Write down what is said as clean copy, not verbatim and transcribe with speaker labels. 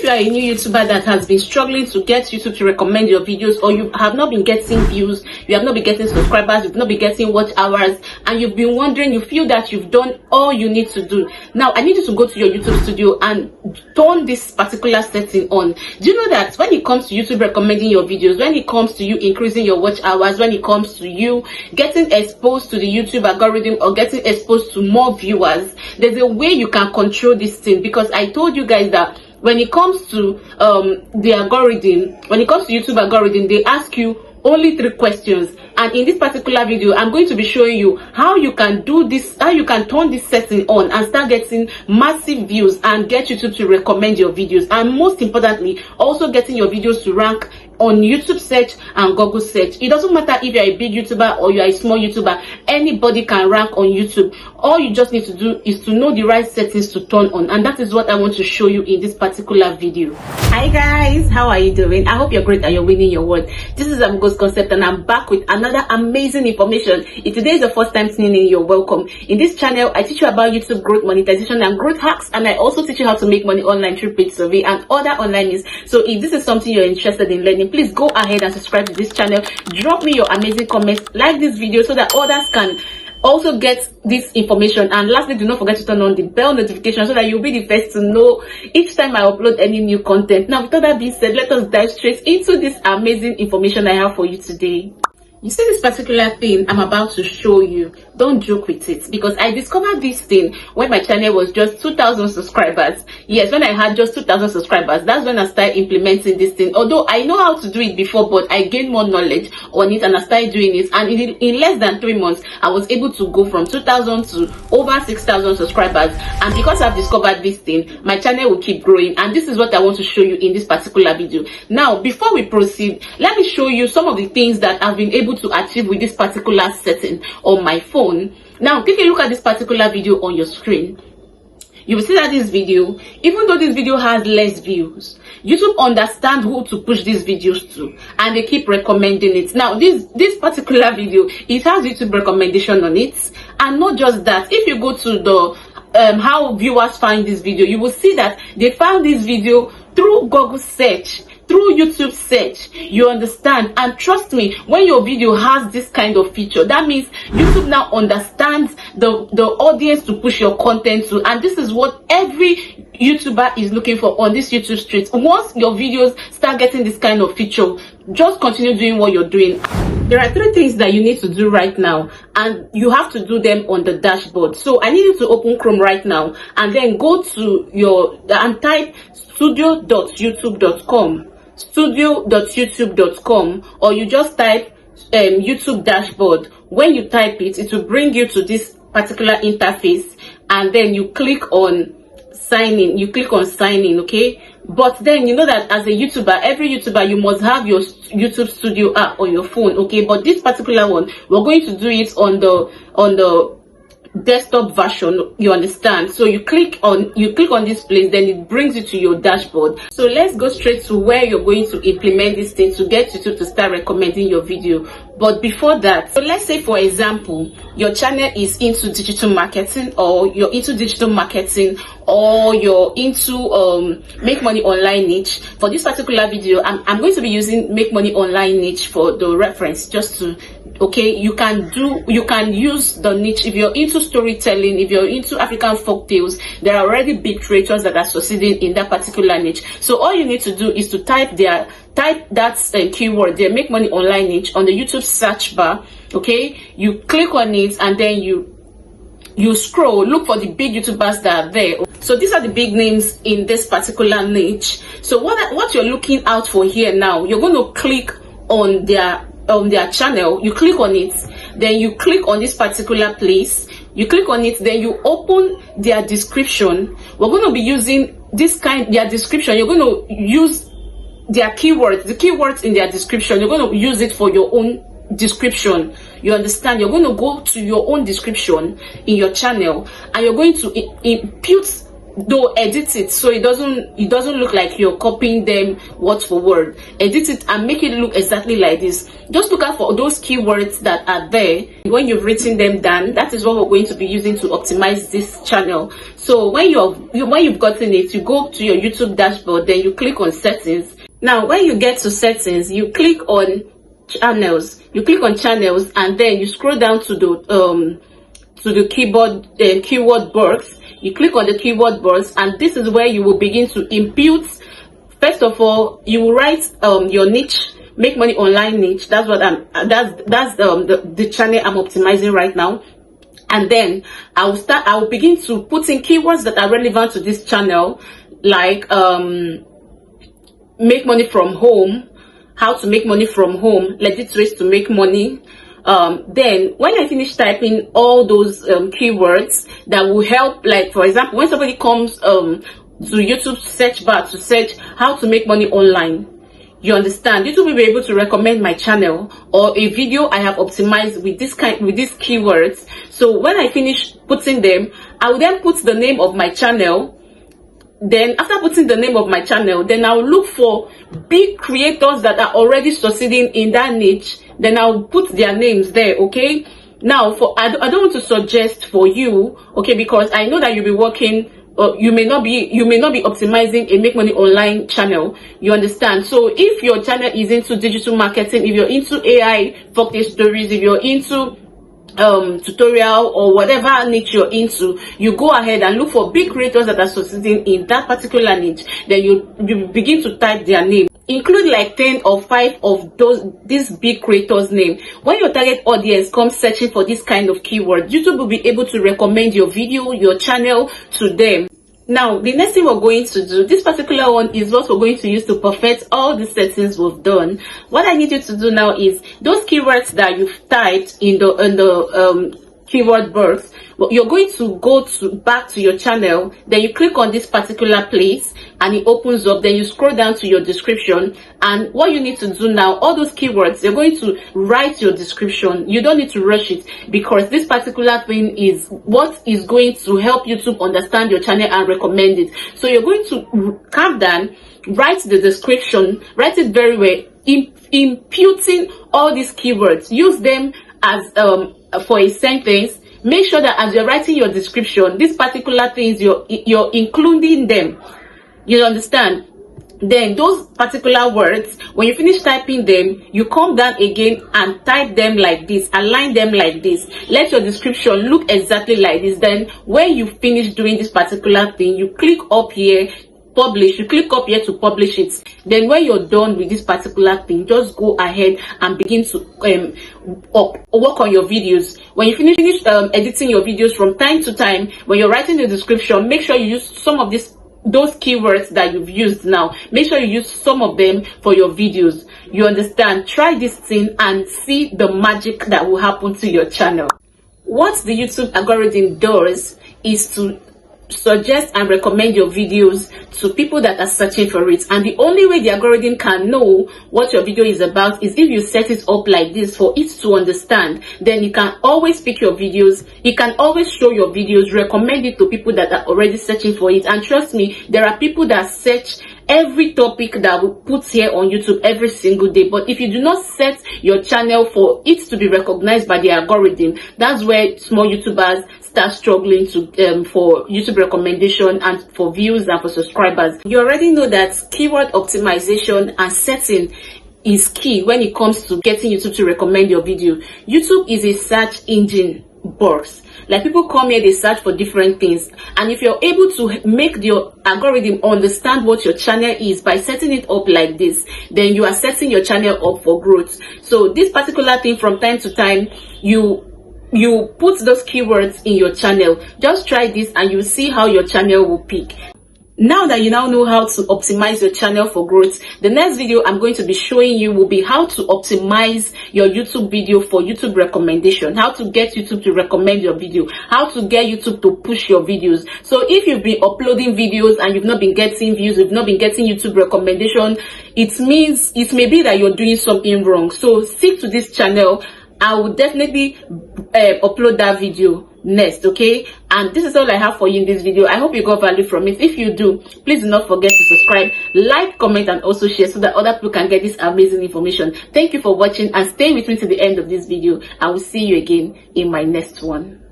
Speaker 1: you are a new YouTuber that has been struggling to get YouTube to recommend your videos, or you have not been getting views, you have not been getting subscribers, you've not been getting watch hours, and you've been wondering, you feel that you've done all you need to do, now I need you to go to your YouTube studio and turn this particular setting on. Do you know that when it comes to YouTube recommending your videos, when it comes to you increasing your watch hours, when it comes to you getting exposed to the YouTube algorithm or getting exposed to more viewers, there's a way you can control this thing? Because I told you guys that when it comes to the algorithm, when it comes to YouTube algorithm, they ask you only 3 questions, and in this particular video I'm going to be showing you how you can do this, how you can turn this setting on and start getting massive views and get YouTube to recommend your videos, and most importantly also getting your videos to rank on YouTube search and Google search. It doesn't matter if you're a big YouTuber or you're a small YouTuber, anybody can rank on YouTube. All you just need to do is to know the right settings to turn on, and that is what I want to show you in this particular video. Hi guys, how are you doing? I hope you're great and you're winning your world. This is Ghost Concept and I'm back with another amazing information. If today is your first time tuning in, you're welcome. In this channel I teach you about YouTube growth, monetization and growth hacks, and I also teach you how to make money online through paid survey and other online means. So if this is something you're interested in learning, please go ahead and subscribe to this channel. Drop me your amazing comments, like this video so that others can also get this information, and lastly, do not forget to turn on the bell notification so that you'll be the first to know each time I upload any new content. Now with all that being said, let us dive straight into this amazing information I have for you today. You see this particular thing I'm about to show you, don't joke with it, because I discovered this thing when my channel was just 2,000 subscribers. Yes, when I had just 2,000 subscribers, that's when I started implementing this thing. Although I know how to do it before, but I gained more knowledge on it and I started doing it, and in less than 3 months I was able to go from 2,000 to over 6,000 subscribers. And because I've discovered this thing, my channel will keep growing, and this is what I want to show you in this particular video. Now before we proceed, let me show you some of the things that I've been able to achieve with this particular setting on my phone. Now take a look at this particular video on your screen. You will see that this video, even though this video has less views, YouTube understands who to push these videos to, and they keep recommending it. Now this particular video, it has YouTube recommendation on it, and not just that. If you go to the how viewers find this video, you will see that they found this video through Google search, through YouTube search. You understand? And trust me, when your video has this kind of feature, that means YouTube now understands the audience to push your content to, and this is what every YouTuber is looking for on this YouTube street. Once your videos start getting this kind of feature, just continue doing what you're doing. There are 3 things that you need to do right now, and you have to do them on the dashboard. So I need you to open Chrome right now and then go to your and type studio.youtube.com, studio.youtube.com, or you just type YouTube dashboard. When you type it, it will bring you to this particular interface, and then you click on sign in. You click on sign in, okay? But then you know that as a YouTuber, every YouTuber, you must have your YouTube Studio app on your phone, okay? But this particular one, we're going to do it on the desktop version, you understand? So you click on this place, then it brings you to your dashboard. So let's go straight to where you're going to implement this thing to get YouTube to start recommending your video. But before that, so let's say for example your channel is into digital marketing, or you're into digital marketing, or you're into make money online niche. For this particular video, I'm going to be using make money online niche for the reference, just to, okay, you can use the niche. If you're into storytelling, if you're into African folk tales, there are already big creators that are succeeding in that particular niche. So all you need to do is to type that keyword there, make money online niche, on the YouTube search bar, okay? You click on it, and then you scroll, look for the big YouTubers that are there. So these are the big names in this particular niche. So what you're looking out for here now, you're going to click on their channel. You click on it, then you click on this particular place, you click on it, then you open their description. We're going to be using their description. You're going to use their keywords, the keywords in their description. You're going to use it for your own description. You understand? You're going to go to your own description in your channel, and you're going to impute though edit it so it doesn't look like you're copying them word for word. Edit it and make it look exactly like this. Just look out for those keywords that are there. When you've written them down, that is what we're going to be using to optimize this channel. So when you've gotten it, you go to your YouTube dashboard, then you click on settings. Now when you get to settings, you click on channels. And then you scroll down to the keyword box. You click on the keyword box, and this is where you will begin to impute. First of all, you will write your niche, make money online niche. That's what that's the channel I'm optimizing right now. And then I will begin to put in keywords that are relevant to this channel, like make money from home, how to make money from home, legit ways to make money. Then when I finish typing all those keywords that will help, like for example, when somebody comes to YouTube search bar to search how to make money online, you understand, YouTube will be able to recommend my channel or a video I have optimized with these keywords. So when I finish putting them, I will then put the name of my channel. Then after putting the name of my channel, then I'll look for big creators that are already succeeding in that niche. Then I'll put their names there. Okay, now I don't want to suggest for you, okay, because I know that you'll be working, you may not be optimizing a make money online channel, you understand. So if your channel is into digital marketing, if you're into AI focused stories, if you're into tutorial or whatever niche you're into, you go ahead and look for big creators that are succeeding in that particular niche. Then you begin to type their name. Include like 10 or 5 of these big creators' name. When your target audience comes searching for this kind of keyword, YouTube will be able to recommend your video, your channel to them. Now, the next thing we're going to do, this particular one is what we're going to use to perfect all the settings we've done. What I need you to do now is those keywords that you've typed in the keyword box, you're going to go back to your channel. Then you click on this particular place and it opens up. Then you scroll down to your description, and what you need to do now, all those keywords, you're going to write your description. You don't need to rush it, because this particular thing is what is going to help YouTube understand your channel and recommend it. So you're going to calm down, write the description, write it very well, imputing all these keywords. Use them as for a sentence. Make sure that as you're writing your description, these particular things, you're including them. You understand? Then those particular words, when you finish typing them, you come down again and type them like this, align them like this. Let your description look exactly like this. Then when you finish doing this particular thing, you click up here, publish. You click up here to publish it. Then when you're done with this particular thing, just go ahead and begin to work on your videos. When you finish editing your videos, from time to time, when you're writing the description, make sure you use some of those keywords that you've used now. Make sure you use some of them for your videos. You understand? Try this thing and see the magic that will happen to your channel. What the YouTube algorithm does is to suggest and recommend your videos to people that are searching for it. And the only way the algorithm can know what your video is about is if you set it up like this for it to understand. Then you can always pick your videos, it can always show your videos, recommend it to people that are already searching for it. And trust me, there are people that search every topic that we put here on YouTube every single day. But if you do not set your channel for it to be recognized by the algorithm, that's where small YouTubers start struggling to for YouTube recommendation and for views and for subscribers. You already know that keyword optimization and setting is key when it comes to getting YouTube to recommend your video. YouTube is a search engine box. Like, people come here, they search for different things, and if you're able to make your algorithm understand what your channel is by setting it up like this, then you are setting your channel up for growth. So this particular thing, from time to time, you put those keywords in your channel. Just try this and you'll see how your channel will pick. Now that you now know how to optimize your channel for growth, the next video I'm going to be showing you will be how to optimize your YouTube video for YouTube recommendation, how to get YouTube to recommend your video, how to get YouTube to push your videos. So if you've been uploading videos and you've not been getting views, you've not been getting YouTube recommendation, it may be that you're doing something wrong. So stick to this channel. I will definitely upload that video next. Okay, and this is all I have for you in this video. I hope you got value from it. If you do, please do not forget to subscribe, like, comment, and also share so that other people can get this amazing information. Thank you for watching, and stay with me to the end of this video. I will see you again in my next one.